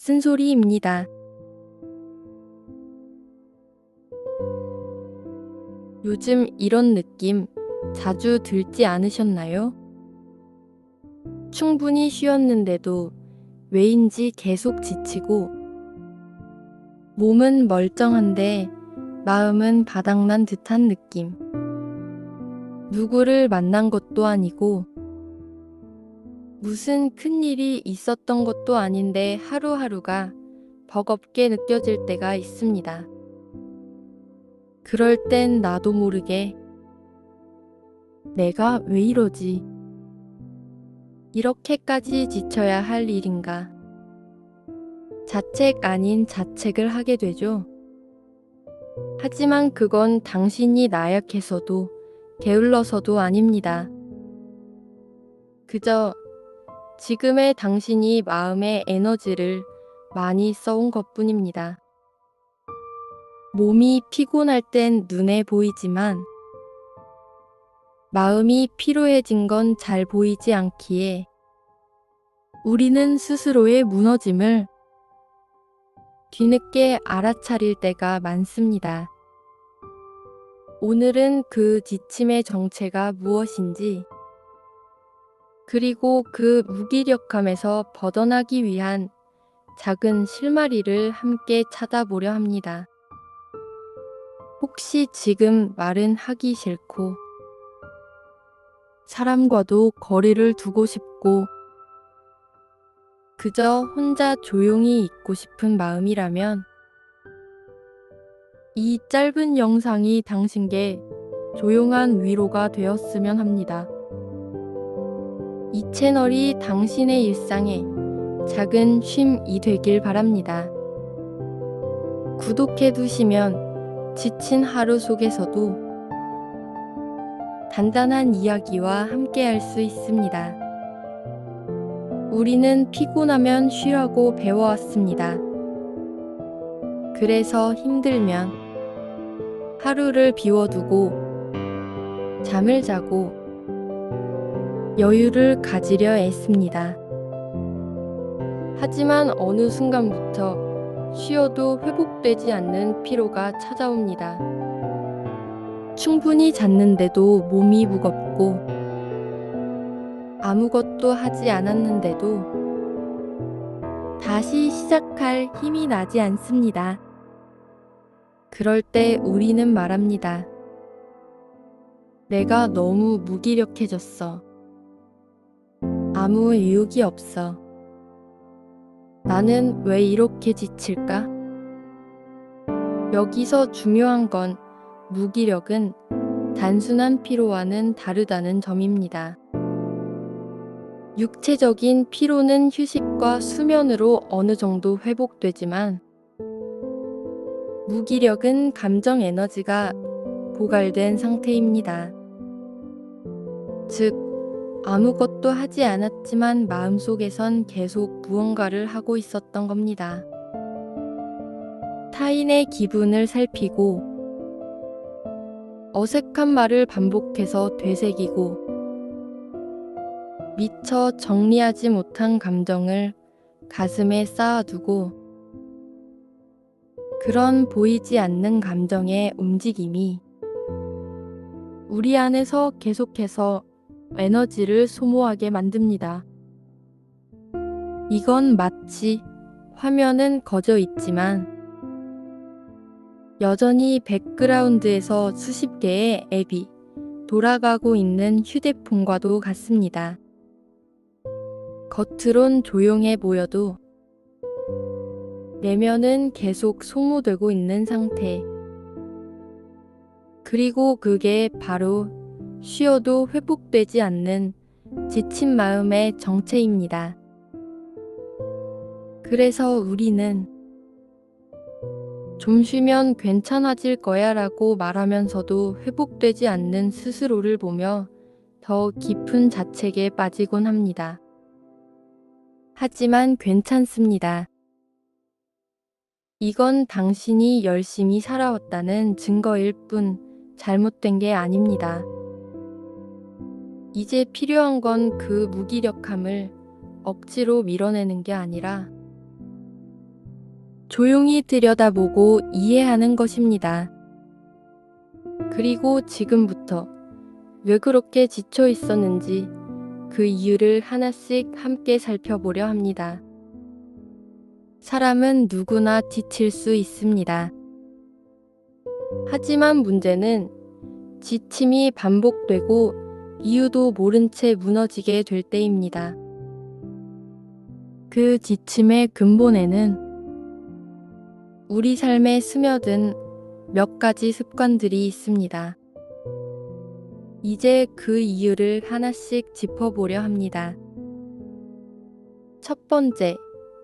쓴소리입니다. 요즘 이런 느낌 자주 들지 않으셨나요? 충분히 쉬었는데도 왜인지 계속 지치고 몸은 멀쩡한데 마음은 바닥난 듯한 느낌. 누구를 만난 것도 아니고 무슨 큰일이 있었던 것도 아닌데 하루하루가 버겁게 느껴질 때가 있습니다. 그럴 땐 나도 모르게 내가 왜 이러지? 이렇게까지 지쳐야 할 일인가? 자책 아닌 자책을 하게 되죠. 하지만 그건 당신이 나약해서도 게을러서도 아닙니다. 그저 지금의 당신이 마음의 에너지를 많이 써온 것뿐입니다. 몸이 피곤할 땐 눈에 보이지만 마음이 피로해진 건 잘 보이지 않기에 우리는 스스로의 무너짐을 뒤늦게 알아차릴 때가 많습니다. 오늘은 그 지침의 정체가 무엇인지, 그리고 그 무기력함에서 벗어나기 위한 작은 실마리를 함께 찾아보려 합니다. 혹시 지금 말은 하기 싫고, 사람과도 거리를 두고 싶고, 그저 혼자 조용히 있고 싶은 마음이라면 이 짧은 영상이 당신께 조용한 위로가 되었으면 합니다. 이 채널이 당신의 일상에 작은 쉼이 되길 바랍니다. 구독해 두시면 지친 하루 속에서도 단단한 이야기와 함께 할 수 있습니다. 우리는 피곤하면 쉬라고 배워왔습니다. 그래서 힘들면 하루를 비워두고 잠을 자고 여유를 가지려 애씁니다. 하지만 어느 순간부터 쉬어도 회복되지 않는 피로가 찾아옵니다. 충분히 잤는데도 몸이 무겁고 아무것도 하지 않았는데도 다시 시작할 힘이 나지 않습니다. 그럴 때 우리는 말합니다. 내가 너무 무기력해졌어. 아무 의욕이 없어. 나는 왜 이렇게 지칠까? 여기서 중요한 건 무기력은 단순한 피로와는 다르다는 점입니다. 육체적인 피로는 휴식과 수면으로 어느 정도 회복되지만 무기력은 감정 에너지가 고갈된 상태입니다. 즉, 아무것도 하지 않았지만 마음속에선 계속 무언가를 하고 있었던 겁니다. 타인의 기분을 살피고 어색한 말을 반복해서 되새기고 미처 정리하지 못한 감정을 가슴에 쌓아두고 그런 보이지 않는 감정의 움직임이 우리 안에서 계속해서 에너지를 소모하게 만듭니다. 이건 마치 화면은 꺼져 있지만 여전히 백그라운드에서 수십 개의 앱이 돌아가고 있는 휴대폰과도 같습니다. 겉으론 조용해 보여도 내면은 계속 소모되고 있는 상태. 그리고 그게 바로 쉬어도 회복되지 않는 지친 마음의 정체입니다. 그래서 우리는 좀 쉬면 괜찮아질 거야 라고 말하면서도 회복되지 않는 스스로를 보며 더 깊은 자책에 빠지곤 합니다. 하지만 괜찮습니다. 이건 당신이 열심히 살아왔다는 증거일 뿐 잘못된 게 아닙니다. 이제 필요한 건 그 무기력함을 억지로 밀어내는 게 아니라 조용히 들여다보고 이해하는 것입니다. 그리고 지금부터 왜 그렇게 지쳐 있었는지 그 이유를 하나씩 함께 살펴보려 합니다. 사람은 누구나 지칠 수 있습니다. 하지만 문제는 지침이 반복되고 이유도 모른 채 무너지게 될 때입니다. 그 지침의 근본에는 우리 삶에 스며든 몇 가지 습관들이 있습니다. 이제 그 이유를 하나씩 짚어보려 합니다. 첫 번째,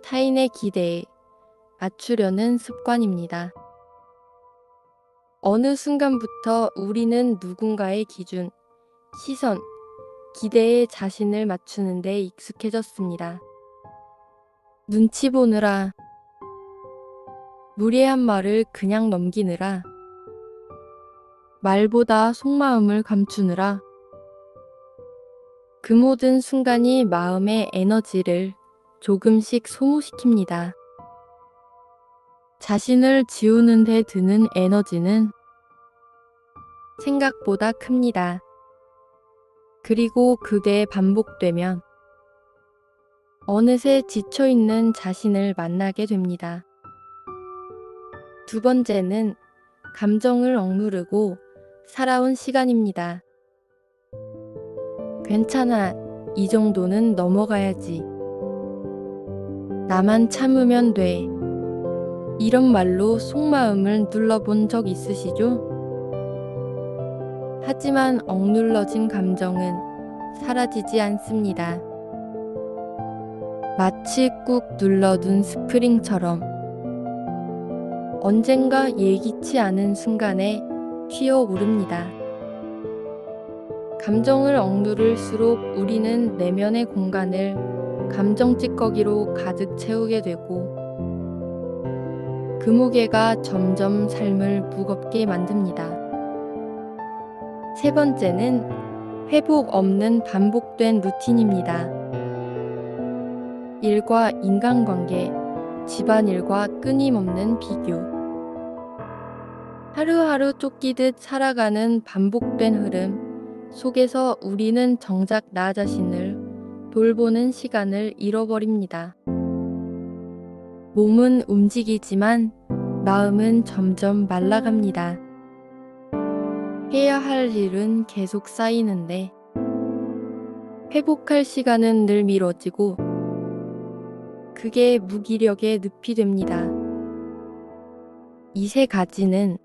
타인의 기대에 맞추려는 습관입니다. 어느 순간부터 우리는 누군가의 기준, 시선, 기대에 자신을 맞추는 데 익숙해졌습니다. 눈치 보느라, 무례한 말을 그냥 넘기느라, 말보다 속마음을 감추느라, 그 모든 순간이 마음의 에너지를 조금씩 소모시킵니다. 자신을 지우는 데 드는 에너지는 생각보다 큽니다. 그리고 그게 반복되면 어느새 지쳐있는 자신을 만나게 됩니다. 두 번째는 감정을 억누르고 살아온 시간입니다. 괜찮아, 이 정도는 넘어가야지. 나만 참으면 돼. 이런 말로 속마음을 눌러본 적 있으시죠? 하지만 억눌러진 감정은 사라지지 않습니다. 마치 꾹 눌러둔 스프링처럼 언젠가 예기치 않은 순간에 튀어오릅니다. 감정을 억누를수록 우리는 내면의 공간을 감정 찌꺼기로 가득 채우게 되고 그 무게가 점점 삶을 무겁게 만듭니다. 세 번째는 회복 없는 반복된 루틴입니다. 일과 인간관계, 집안일과 끊임없는 비교. 하루하루 쫓기듯 살아가는 반복된 흐름 속에서 우리는 정작 나 자신을 돌보는 시간을 잃어버립니다. 몸은 움직이지만 마음은 점점 말라갑니다. 해야 할 일은 계속 쌓이는데 회복할 시간은 늘 미뤄지고 그게 무기력의 늪이 됩니다. 이 세 가지는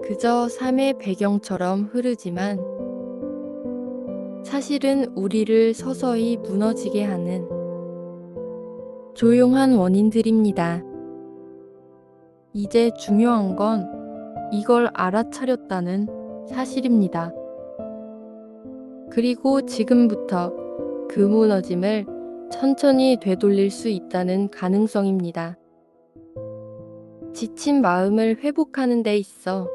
그저 삶의 배경처럼 흐르지만 사실은 우리를 서서히 무너지게 하는 조용한 원인들입니다. 이제 중요한 건 이걸 알아차렸다는 사실입니다. 그리고 지금부터 그 무너짐을 천천히 되돌릴 수 있다는 가능성입니다. 지친 마음을 회복하는 데 있어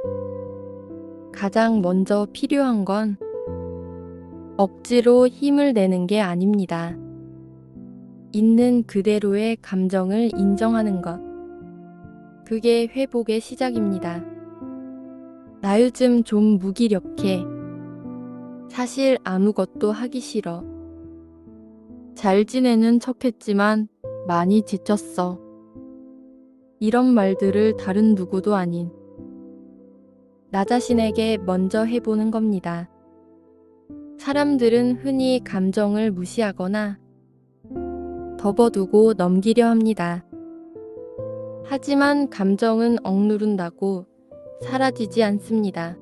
가장 먼저 필요한 건 억지로 힘을 내는 게 아닙니다. 있는 그대로의 감정을 인정하는 것. 그게 회복의 시작입니다. 나 요즘 좀 무기력해. 사실 아무것도 하기 싫어. 잘 지내는 척했지만 많이 지쳤어. 이런 말들을 다른 누구도 아닌 나 자신에게 먼저 해보는 겁니다. 사람들은 흔히 감정을 무시하거나 덮어두고 넘기려 합니다. 하지만 감정은 억누른다고 사라지지 않습니다.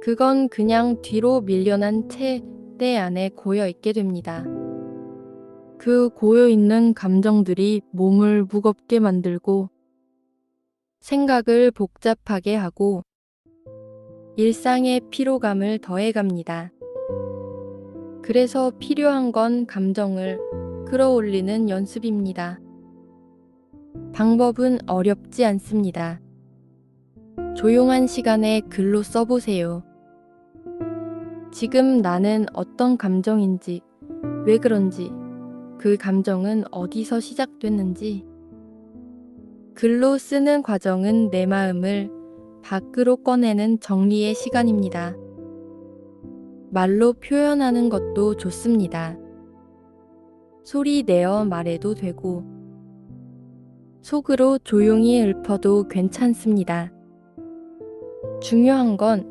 그건 그냥 뒤로 밀려난 채 때 안에 고여있게 됩니다. 그 고여있는 감정들이 몸을 무겁게 만들고 생각을 복잡하게 하고 일상의 피로감을 더해갑니다. 그래서 필요한 건 감정을 끌어올리는 연습입니다. 방법은 어렵지 않습니다. 조용한 시간에 글로 써보세요. 지금 나는 어떤 감정인지, 왜 그런지, 그 감정은 어디서 시작됐는지, 글로 쓰는 과정은 내 마음을 밖으로 꺼내는 정리의 시간입니다. 말로 표현하는 것도 좋습니다. 소리 내어 말해도 되고, 속으로 조용히 읊어도 괜찮습니다. 중요한 건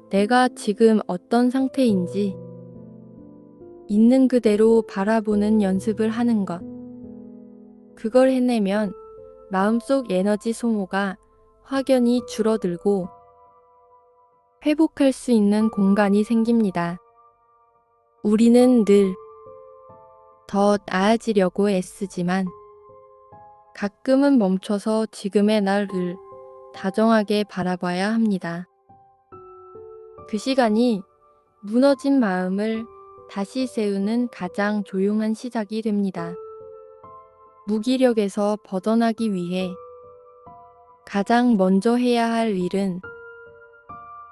내가 지금 어떤 상태인지 있는 그대로 바라보는 연습을 하는 것. 그걸 해내면 마음속 에너지 소모가 확연히 줄어들고 회복할 수 있는 공간이 생깁니다. 우리는 늘 더 나아지려고 애쓰지만 가끔은 멈춰서 지금의 나를 다정하게 바라봐야 합니다. 그 시간이 무너진 마음을 다시 세우는 가장 조용한 시작이 됩니다. 무기력에서 벗어나기 위해 가장 먼저 해야 할 일은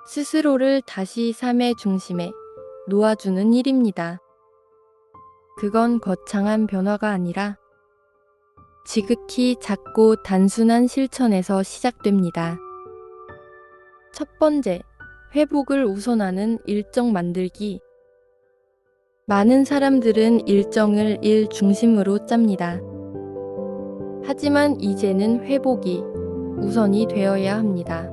스스로를 다시 삶의 중심에 놓아주는 일입니다. 그건 거창한 변화가 아니라 지극히 작고 단순한 실천에서 시작됩니다. 첫 번째, 회복을 우선하는 일정 만들기. 많은 사람들은 일정을 일 중심으로 짭니다. 하지만 이제는 회복이 우선이 되어야 합니다.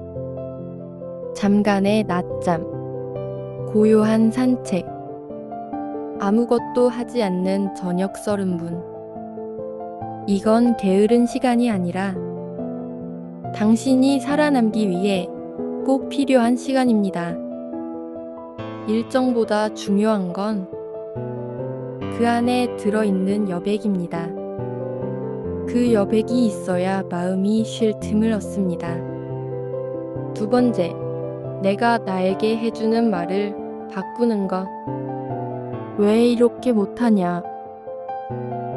잠깐의 낮잠, 고요한 산책, 아무것도 하지 않는 저녁 30분. 이건 게으른 시간이 아니라 당신이 살아남기 위해 꼭 필요한 시간입니다. 일정보다 중요한 건 그 안에 들어있는 여백입니다. 그 여백이 있어야 마음이 쉴 틈을 얻습니다. 두 번째, 내가 나에게 해주는 말을 바꾸는 것. 왜 이렇게 못하냐?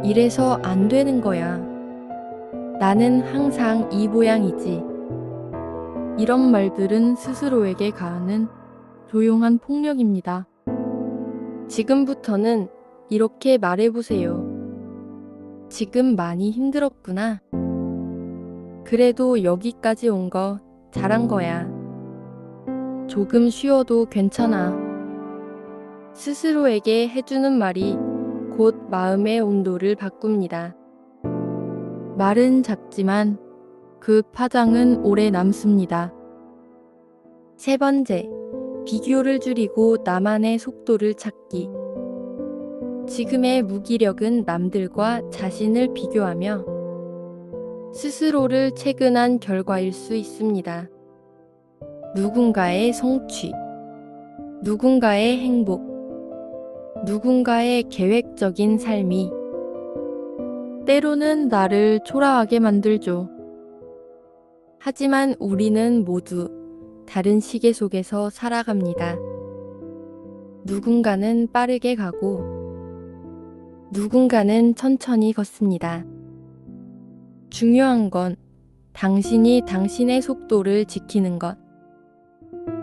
이래서 안 되는 거야. 나는 항상 이 모양이지. 이런 말들은 스스로에게 가하는 조용한 폭력입니다. 지금부터는 이렇게 말해보세요. 지금 많이 힘들었구나. 그래도 여기까지 온 거 잘한 거야. 조금 쉬어도 괜찮아. 스스로에게 해주는 말이 곧 마음의 온도를 바꿉니다. 말은 작지만 그 파장은 오래 남습니다. 세 번째, 비교를 줄이고 나만의 속도를 찾기. 지금의 무기력은 남들과 자신을 비교하며 스스로를 채근한 결과일 수 있습니다. 누군가의 성취, 누군가의 행복, 누군가의 계획적인 삶이 때로는 나를 초라하게 만들죠. 하지만 우리는 모두 다른 시계 속에서 살아갑니다. 누군가는 빠르게 가고 누군가는 천천히 걷습니다. 중요한 건 당신이 당신의 속도를 지키는 것.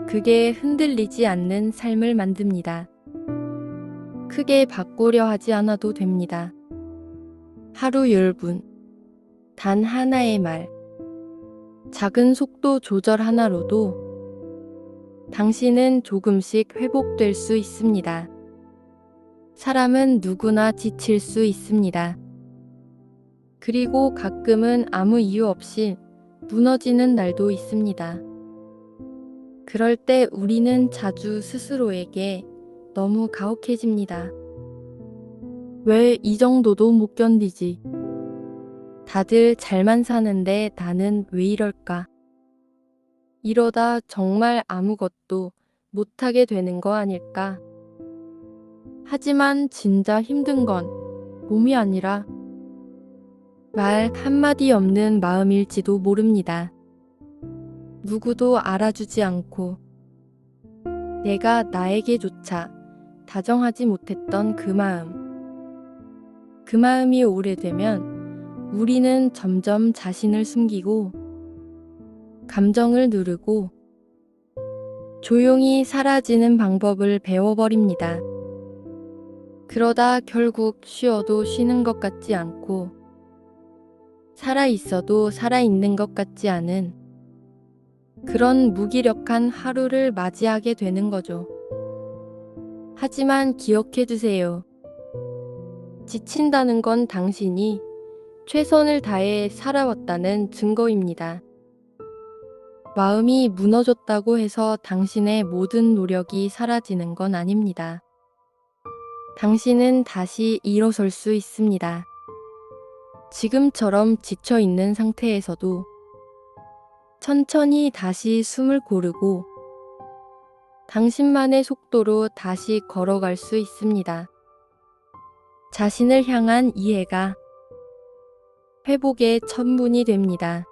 그게 흔들리지 않는 삶을 만듭니다. 크게 바꾸려 하지 않아도 됩니다. 하루 10분, 단 하나의 말, 작은 속도 조절 하나로도 당신은 조금씩 회복될 수 있습니다. 사람은 누구나 지칠 수 있습니다. 그리고 가끔은 아무 이유 없이 무너지는 날도 있습니다. 그럴 때 우리는 자주 스스로에게 너무 가혹해집니다. 왜 이 정도도 못 견디지? 다들 잘만 사는데 나는 왜 이럴까? 이러다 정말 아무것도 못하게 되는 거 아닐까? 하지만 진짜 힘든 건 몸이 아니라 말 한마디 없는 마음일지도 모릅니다. 누구도 알아주지 않고 내가 나에게조차 다정하지 못했던 그 마음. 그 마음이 오래되면 우리는 점점 자신을 숨기고 감정을 누르고 조용히 사라지는 방법을 배워버립니다. 그러다 결국 쉬어도 쉬는 것 같지 않고 살아있어도 살아있는 것 같지 않은 그런 무기력한 하루를 맞이하게 되는 거죠. 하지만 기억해 두세요. 지친다는 건 당신이 최선을 다해 살아왔다는 증거입니다. 마음이 무너졌다고 해서 당신의 모든 노력이 사라지는 건 아닙니다. 당신은 다시 일어설 수 있습니다. 지금처럼 지쳐 있는 상태에서도 천천히 다시 숨을 고르고 당신만의 속도로 다시 걸어갈 수 있습니다. 자신을 향한 이해가 회복의 첫문이 됩니다.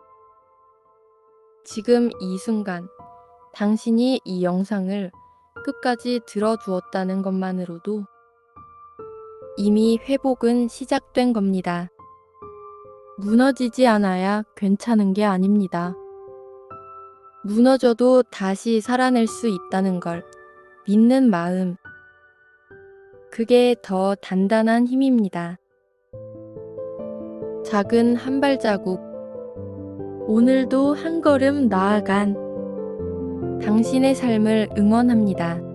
지금 이 순간 당신이 이 영상을 끝까지 들어주었다는 것만으로도 이미 회복은 시작된 겁니다. 무너지지 않아야 괜찮은 게 아닙니다. 무너져도 다시 살아낼 수 있다는 걸 믿는 마음, 그게 더 단단한 힘입니다. 작은 한 발자국, 오늘도 한 걸음 나아간 당신의 삶을 응원합니다.